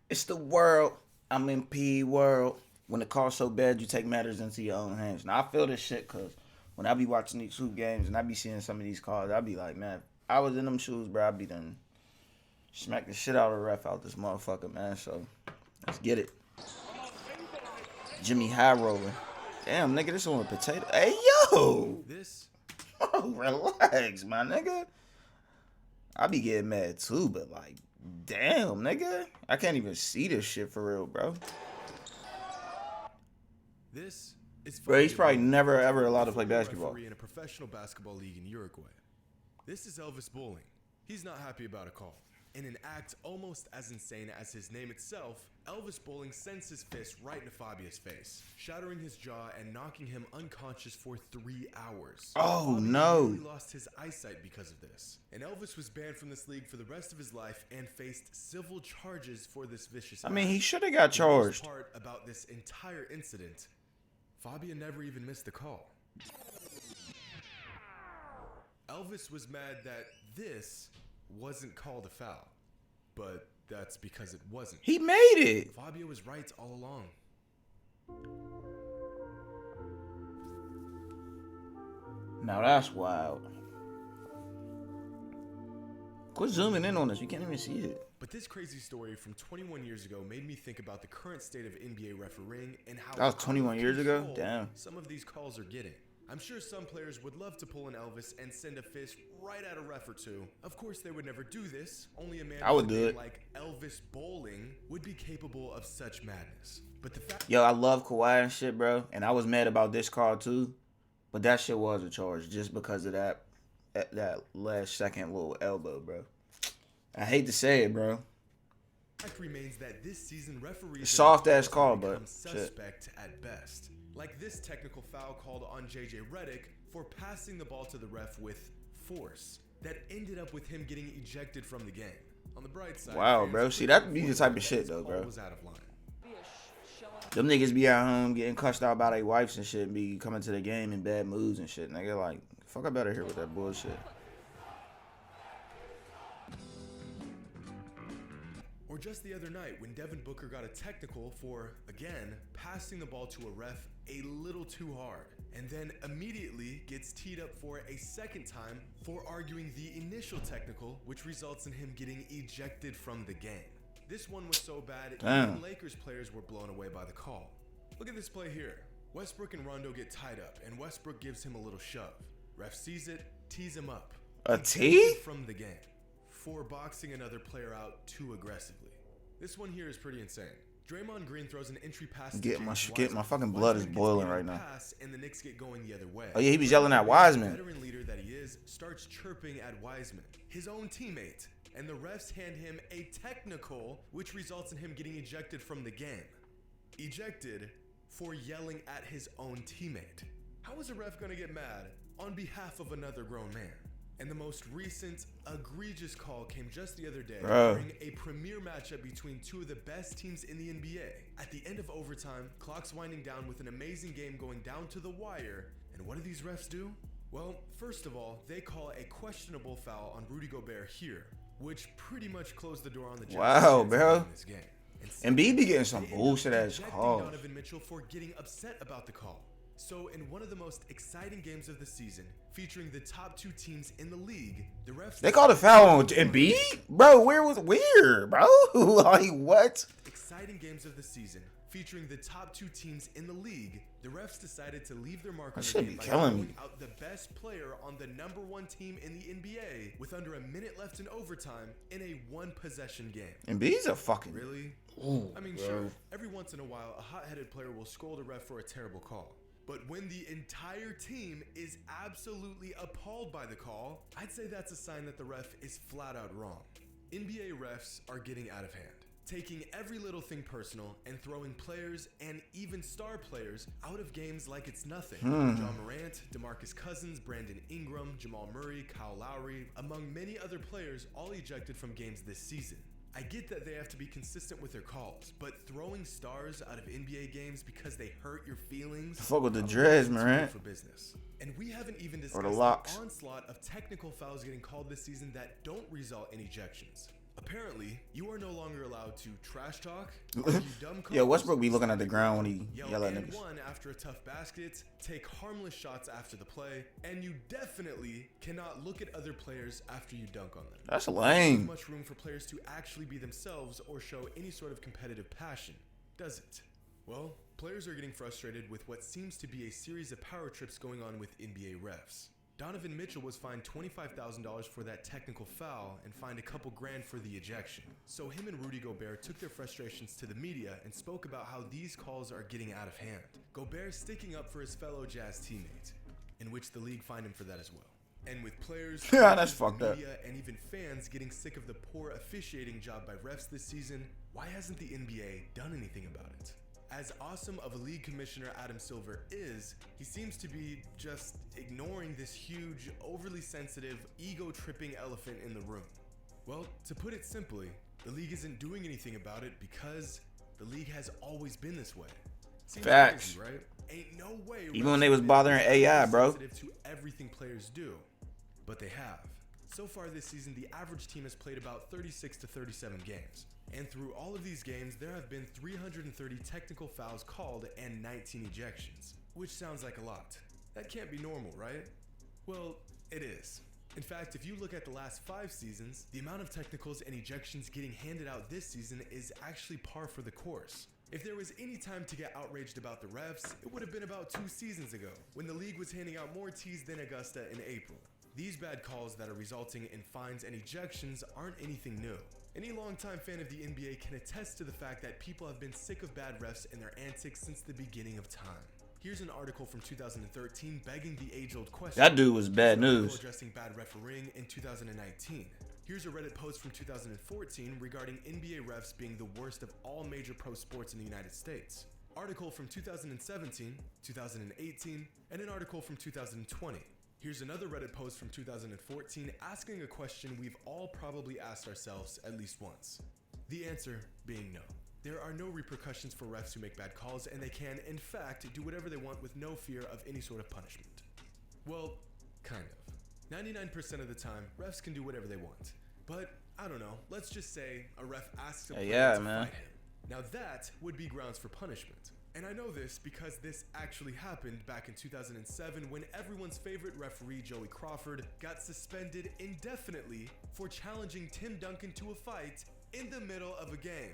It's the world. I'm in P world. When the call's so bad, you take matters into your own hands. Now I feel this shit because when I be watching these hoop games and I be seeing some of these calls, I be like, man, if I was in them shoes, bro, I'd be done smack the shit out of the ref out this motherfucker, man. So let's get it. Jimmy High Roller. Damn, nigga, this one with potato. Hey, yo! This Oh, relax, my nigga. I be getting mad too, but like, damn, nigga. I can't even see this shit for real, bro. this is Bro, he's Fabio probably Bowling, never ever allowed to play former basketball. referee in a professional basketball league in Uruguay. This is Elvis Bowling. He's not happy about a call. In an act almost as insane as his name itself, Elvis Bowling sends his fist right into Fabio's face, shattering his jaw and knocking him unconscious for 3 hours. Oh, Fabio no. nearly lost his eyesight because of this, and Elvis was banned from this league for the rest of his life and faced civil charges for this vicious I mean, he act. should have got The worst charged. part about this entire incident, Fabio never even missed the call. Elvis was mad that this wasn't called a foul, but that's because it wasn't. He made it. Fabio was right all along. Now that's wild. Quit zooming in on this. You can't even see it. But this crazy story from 21 years ago made me think about the current state of NBA refereeing and how That was 21 out of years ago? control Damn. some of these calls are getting. I'm sure some players would love to pull an Elvis and send a fist right at a ref or two. Of course, they would never do this. Only a man I would with a do name it. like Elvis Bowling would be capable of such madness. But the fact Yo, I love Kawhi and shit, bro. And I was mad about this call too. But that shit was a charge just because of that last second little elbow, bro. I hate to say it, bro. fact remains that this season referees Soft ass have call, become but shit. suspect at best. Like this technical foul called on JJ Redick for passing the ball to the ref with force that ended up with him getting ejected from the game. On the bright side, Wow, fans bro. See, quickly that be the pointed type out of that shit, his though, call bro. was out of line. Them niggas be at home getting cussed out by their wives and shit and be coming to the game in bad moods and shit. Nigga, like, fuck up out of here with that bullshit. Or just the other night when Devin Booker got a technical for, again, passing the ball to a ref a little too hard, and then immediately gets teed up for a second time for arguing the initial technical, which results in him getting ejected from the game. This one was so bad, Damn. even Lakers players were blown away by the call. Look at this play here. Westbrook and Rondo get tied up, and Westbrook gives him a little shove. Ref sees it, tees him up. A Ejected tee? from the game for boxing another player out too aggressively. This one here is pretty insane. Draymond Green throws an entry pass to Get my James get my Wiseman. fucking blood is Wiseman gets boiling given right a now. pass, and the Knicks get going the other way. Oh yeah, he was yelling at The Wiseman. veteran leader that he is starts chirping at Wiseman, his own teammate, and the refs hand him a technical, which results in him getting ejected from the game. Ejected for yelling at his own teammate. How is a ref going to get mad on behalf of another grown man? And the most recent egregious call came just the other day Bro. during a premier matchup between two of the best teams in the NBA. At the end of overtime, clock's winding down with an amazing game going down to the wire. And what do these refs do? Well, first of all, they call a questionable foul on Rudy Gobert here, which pretty much closed the door on the Jazz Wow, chance of bro. winning this game. And B be getting some They end up bullshit ass ejecting calls. Donovan Mitchell for getting upset about the call. So, in one of the most exciting games of the season, featuring the top two teams in the league, the refs They called a foul on Embiid? Bro, where, bro? Like, what? exciting games of the season, featuring the top two teams in the league, the refs decided to leave their mark on That the shit game be by killing throwing me. out the best player on the number one team in the NBA with under a minute left in overtime in a one-possession game. Embiid's a fucking... Really? Ooh, I mean, bro. sure, every once in a while, a hot-headed player will scold a ref for a terrible call. But when the entire team is absolutely appalled by the call, I'd say that's a sign that the ref is flat out wrong. NBA refs are getting out of hand, taking every little thing personal and throwing players and even star players out of games like it's nothing. John Morant, DeMarcus Cousins, Brandon Ingram, Jamal Murray, Kyle Lowry, among many other players all ejected from games this season. I get that they have to be consistent with their calls, but throwing stars out of NBA games because they hurt your feelings. Fuck with the probably dreads, isn't Morant. good for business. And we haven't even Or discussed the the locks. onslaught of technical fouls getting called this season that don't result in ejections. Apparently, you are no longer allowed to trash talk, argue dumb calls, Yo, Westbrook be looking at the ground when he yell at niggas. one after a tough basket, take harmless shots after the play, and you definitely cannot look at other players after you dunk on them. That's There's lame. not much room for players to actually be themselves or show any sort of competitive passion, does it? Well, players are getting frustrated with what seems to be a series of power trips going on with NBA refs. Donovan Mitchell was fined $25,000 for that technical foul and fined a couple grand for the ejection. So him and Rudy Gobert took their frustrations to the media and spoke about how these calls are getting out of hand. Gobert sticking up for his fellow Jazz teammate, in which the league fined him for that as well. And with players, Yeah, that's fucked the up. media, and even fans getting sick of the poor officiating job by refs this season, why hasn't the NBA done anything about it? As awesome of a league commissioner Adam Silver is, he seems to be just ignoring this huge, overly sensitive, ego-tripping elephant in the room. Well, to put it simply, the league isn't doing anything about it because the league has always been this way. Seems Facts. crazy, right? Ain't no way. Even when they was bothering AI, bro. Sensitive to everything players do, but they have. So far this season, the average team has played about 36 to 37 games. And through all of these games, there have been 330 technical fouls called and 19 ejections, which sounds like a lot. That can't be normal, right? Well, it is. In fact, if you look at the last 5 seasons, the amount of technicals and ejections getting handed out this season is actually par for the course. If there was any time to get outraged about the refs, it would have been about 2 seasons ago, when the league was handing out more Ts than Augusta in April. These bad calls that are resulting in fines and ejections aren't anything new. Any longtime fan of the NBA can attest to the fact that people have been sick of bad refs and their antics since the beginning of time. Here's an article from 2013 begging the age-old question. That dude was bad Here's an article news. addressing bad refereeing in 2019. Here's a Reddit post from 2014 regarding NBA refs being the worst of all major pro sports in the United States. Article from 2017, 2018, and an article from 2020. Here's another Reddit post from 2014 asking a question we've all probably asked ourselves at least once. The answer being no. There are no repercussions for refs who make bad calls, and they can, in fact, do whatever they want with no fear of any sort of punishment. Well, kind of. 99% of the time, refs can do whatever they want. But, I don't know, let's just say a ref asks a player to fight him. Now that would be grounds for punishment. And I know this because this actually happened back in 2007 when everyone's favorite referee Joey Crawford got suspended indefinitely for challenging Tim Duncan to a fight in the middle of a game.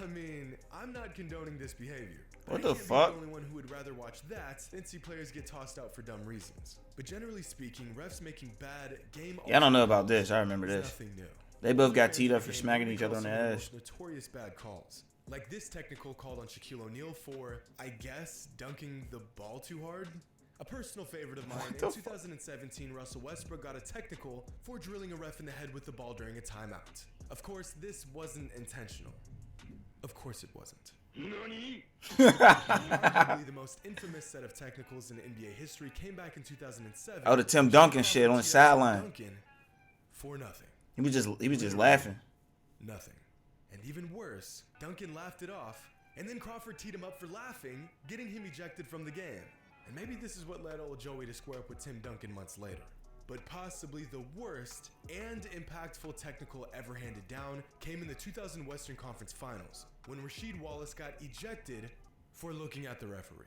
I mean, I'm not condoning this behavior. What I the can't fuck? be the only one who would rather watch that than see players get tossed out for dumb reasons. But generally speaking, refs making bad game. Yeah, I don't know about this. I remember is this. nothing new. They both got Fans teed of up the for game smacking only each other call on the some of ass. most notorious bad calls. Like this technical called on Shaquille O'Neal for, I guess, dunking the ball too hard. A personal favorite of mine, in 2017, Russell Westbrook got a technical for drilling a ref in the head with the ball during a timeout. Of course, this wasn't intentional. Of course it wasn't. Arguably the most infamous set of technicals in NBA history came back in 2007. Oh, the Tim Duncan shit on the sideline. Duncan for nothing. He was just laughing. Nothing. And even worse, Duncan laughed it off, and then Crawford teed him up for laughing, getting him ejected from the game. And maybe this is what led old Joey to square up with Tim Duncan months later. But possibly the worst and impactful technical ever handed down came in the 2000 Western Conference Finals, when Rasheed Wallace got ejected for looking at the referee.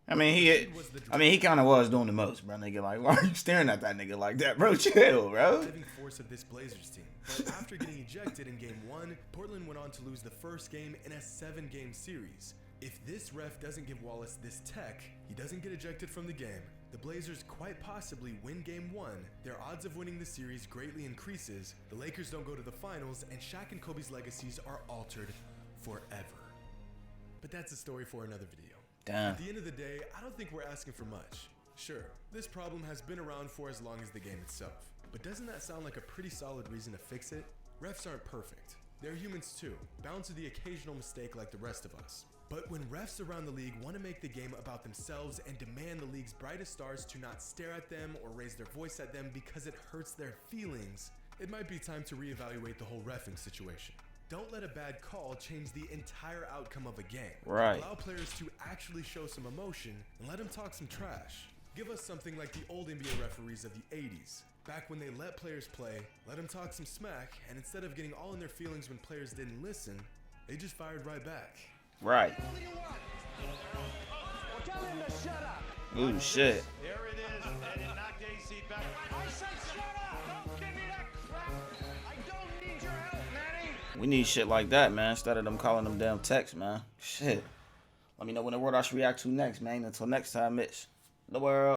I mean, he kind of was doing the most, bro. Nigga, like, why are you staring at that nigga like that, bro? Chill, bro. Driving force of this Blazers team. But after getting ejected in Game 1, Portland went on to lose the first game in a 7-game series. If this ref doesn't give Wallace this tech, he doesn't get ejected from the game, the Blazers quite possibly win Game 1, their odds of winning the series greatly increases, the Lakers don't go to the finals, and Shaq and Kobe's legacies are altered forever. But that's a story for another video. Damn. At the end of the day, I don't think we're asking for much. Sure, this problem has been around for as long as the game itself. But doesn't that sound like a pretty solid reason to fix it? Refs aren't perfect. They're humans too, bound to the occasional mistake like the rest of us. But when refs around the league want to make the game about themselves and demand the league's brightest stars to not stare at them or raise their voice at them because it hurts their feelings, it might be time to reevaluate the whole reffing situation. Don't let a bad call change the entire outcome of a game. Right. Allow players to actually show some emotion and let them talk some trash. Give us something like the old NBA referees of the 80s. Back when they let players play, let them talk some smack, and instead of getting all in their feelings when players didn't listen, they just fired right back. Right. Ooh, shit. There it is, and it knocked AC back. I said shut up! Don't give me that crap! I don't need your help, Manny! We need shit like that, man, instead of them calling them damn texts, man. Shit. Let me know when the word I should react to next, man. Until next time, Mitch. The world.